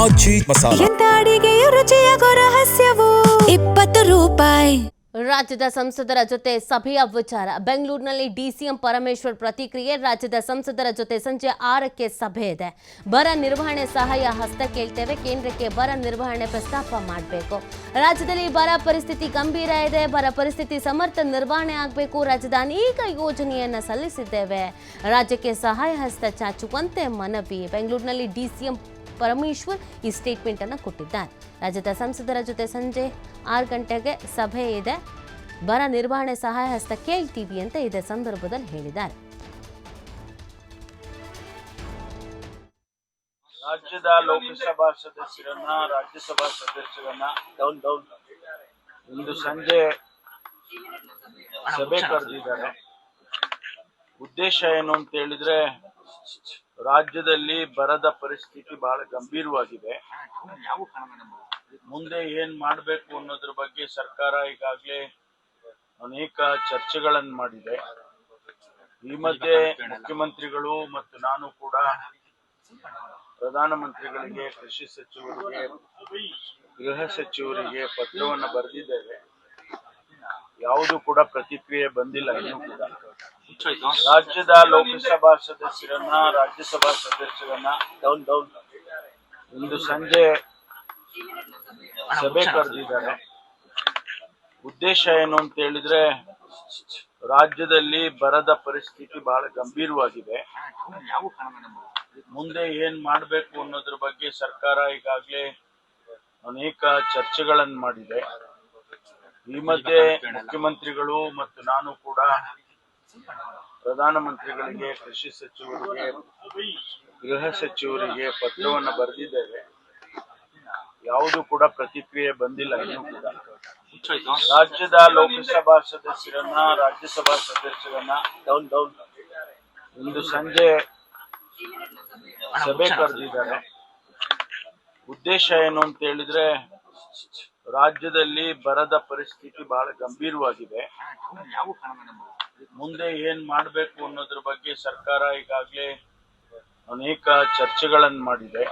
ಮಜ್ಜಿ ಮಸಾಲ ಎಂತ ಅಡಿಗೆಯ ರುಚಿಯಾಗೋ ರಹಸ್ಯವು 20 ರೂಪಾಯಿ. ರಾಜ್ಯದ ಸಂಸದರ ಜೊತೆ ಸಭೆಯ ವಿಚಾರ. ಬೆಂಗಳೂರಿನಲ್ಲಿ ಡಿಸಿಎಂ ಪರಮೇಶ್ವರ್ ಪ್ರತಿಕ್ರಿಯೆ. ರಾಜ್ಯದ ಸಂಸದರ ಜೊತೆ ಸಂಜೆ 6ಕ್ಕೆ ಸಭೆ ಇದೆ. ಬರ ನಿರ್ವಹಣೆ ಸಹಾಯ ಹಸ್ತ ಕೇಳ್ತೇವೆ. ಕೇಂದ್ರಕ್ಕೆ ಬರ ನಿರ್ವಹಣೆ ಪ್ರಸ್ತಾಪ ಮಾಡಬೇಕು. ರಾಜ್ಯದಲ್ಲಿ ಬರ ಪರಿಸ್ಥಿತಿ ಗಂಭೀರ ಇದೆ. ಬರ ಪರಿಸ್ಥಿತಿ ಸಮರ್ಥ ನಿರ್ವಹಣೆ ಆಗಬೇಕು. ರಾಜ್ಯದ ಅನೇಕ ಯೋಜನೆಯನ್ನ ಸಲ್ಲಿಸಿದ್ದೇವೆ. ರಾಜ್ಯಕ್ಕೆ ಸಹಾಯ ಹಸ್ತ ಚಾಚುವಂತೆ ಮನವಿ. ಬೆಂಗಳೂರಿನಲ್ಲಿ ಡಿಸಿಎಂ ಪರಮೇಶ್ವರ್ ಈ ಸ್ಟೇಟ್ಮೆಂಟ್ ಅನ್ನು ಕೊಟ್ಟಿದ್ದಾರೆ. ರಾಜ್ಯದ ಸಂಸದರ ಜೊತೆ ಸಂಜೆ 6 ಗಂಟೆಗೆ ಸಭೆ ಇದೆ. ಬರ ನಿರ್ವಹಣೆ ಸಹಾಯ ಹಸ್ತ ಕೇಳ್ತೀವಿ ಅಂತ ಇದೇ ಸಂದರ್ಭದಲ್ಲಿ ಹೇಳಿದ್ದಾರೆ. ರಾಜ್ಯದ ಲೋಕಸಭಾ ಸದಸ್ಯರನ್ನ ರಾಜ್ಯಸಭಾ ಸದಸ್ಯರನ್ನ ಇಂದು ಸಂಜೆ ಸಭೆ ಕರೆದಿದ್ದಾರೆ. ಉದ್ದೇಶ ಏನು ಅಂತ ಹೇಳಿದ್ರೆ, ರಾಜ್ಯದಲ್ಲಿ ಬರದ ಪರಿಸ್ಥಿತಿ ಬಹಳ ಗಂಭೀರವಾಗಿದೆ. ಮುಂದೆ ಏನ್ ಮಾಡಬೇಕು ಅನ್ನೋದ್ರ ಬಗ್ಗೆ ಸರ್ಕಾರ ಈಗಾಗಲೇ ಅನೇಕ ಚರ್ಚೆಗಳನ್ನು ಮಾಡಿದೆ. ಈ ಮಧ್ಯೆ ಮುಖ್ಯಮಂತ್ರಿಗಳು ಮತ್ತು ನಾನು ಕೂಡ ಪ್ರಧಾನಮಂತ್ರಿಗಳಿಗೆ, ಕೃಷಿ ಸಚಿವರಿಗೆ, ಗೃಹ ಸಚಿವರಿಗೆ ಪತ್ರವನ್ನು ಬರೆದಿದ್ದೇವೆ. ಯಾವುದು ಕೂಡ ಪ್ರತಿಕ್ರಿಯೆ ಬಂದಿಲ್ಲ ಇನ್ನೂ ಕೂಡ. ರಾಜ್ಯದ ಲೋಕಸಭಾ ಸದಸ್ಯರನ್ನ ರಾಜ್ಯಸಭಾ ಸದಸ್ಯರನ್ನ ಇಂದು ಸಂಜೆ ಸಭೆ ಕರೆದಿದ್ದಾರೆ. ಉದ್ದೇಶ ಏನು ಅಂತ ಹೇಳಿದ್ರೆ, ರಾಜ್ಯದಲ್ಲಿ ಬರದ ಪರಿಸ್ಥಿತಿ ಬಹಳ ಗಂಭೀರವಾಗಿದೆ. ಮುಂದೆ ಏನ್ ಮಾಡಬೇಕು ಅನ್ನೋದ್ರ ಬಗ್ಗೆ ಸರ್ಕಾರ ಈಗಾಗಲೇ ಅನೇಕ ಚರ್ಚೆಗಳನ್ನು ಮಾಡಿದೆ. ಈ ಮಧ್ಯೆ ಮುಖ್ಯಮಂತ್ರಿಗಳು ಮತ್ತು ನಾನು ಕೂಡ ಪ್ರಧಾನಮಂತ್ರಿಗಳಿಗೆ, ಕೃಷಿ ಸಚಿವರಿಗೆ, ಗೃಹ ಸಚಿವರಿಗೆ ಪತ್ರವನ್ನು ಬರೆದಿದ್ದೇವೆ. ಯಾವುದು ಕೂಡ ಪ್ರತಿಕ್ರಿಯೆ ಬಂದಿಲ್ಲ ಇನ್ನೂ ಕೂಡ. ರಾಜ್ಯದ ಲೋಕಸಭಾ ಸದಸ್ಯರನ್ನ ರಾಜ್ಯಸಭಾ ಸದಸ್ಯರನ್ನ ಇಂದು ಸಂಜೆ ಸಭೆ ಕರೆದಿದ್ದಾರೆ. ಉದ್ದೇಶ ಏನು ಅಂತ ಹೇಳಿದ್ರೆ, ರಾಜ್ಯದಲ್ಲಿ ಬರದ ಪರಿಸ್ಥಿತಿ ಬಹಳ ಗಂಭೀರವಾಗಿದೆ. ಮುಂದೆ ಏನ್ ಮಾಡಬೇಕು ಅನ್ನೋದ್ರ ಬಗ್ಗೆ ಸರ್ಕಾರ ಈಗಾಗಲೇ ಅನೇಕ ಚರ್ಚೆಗಳನ್ನು ಮಾಡಿದೆ.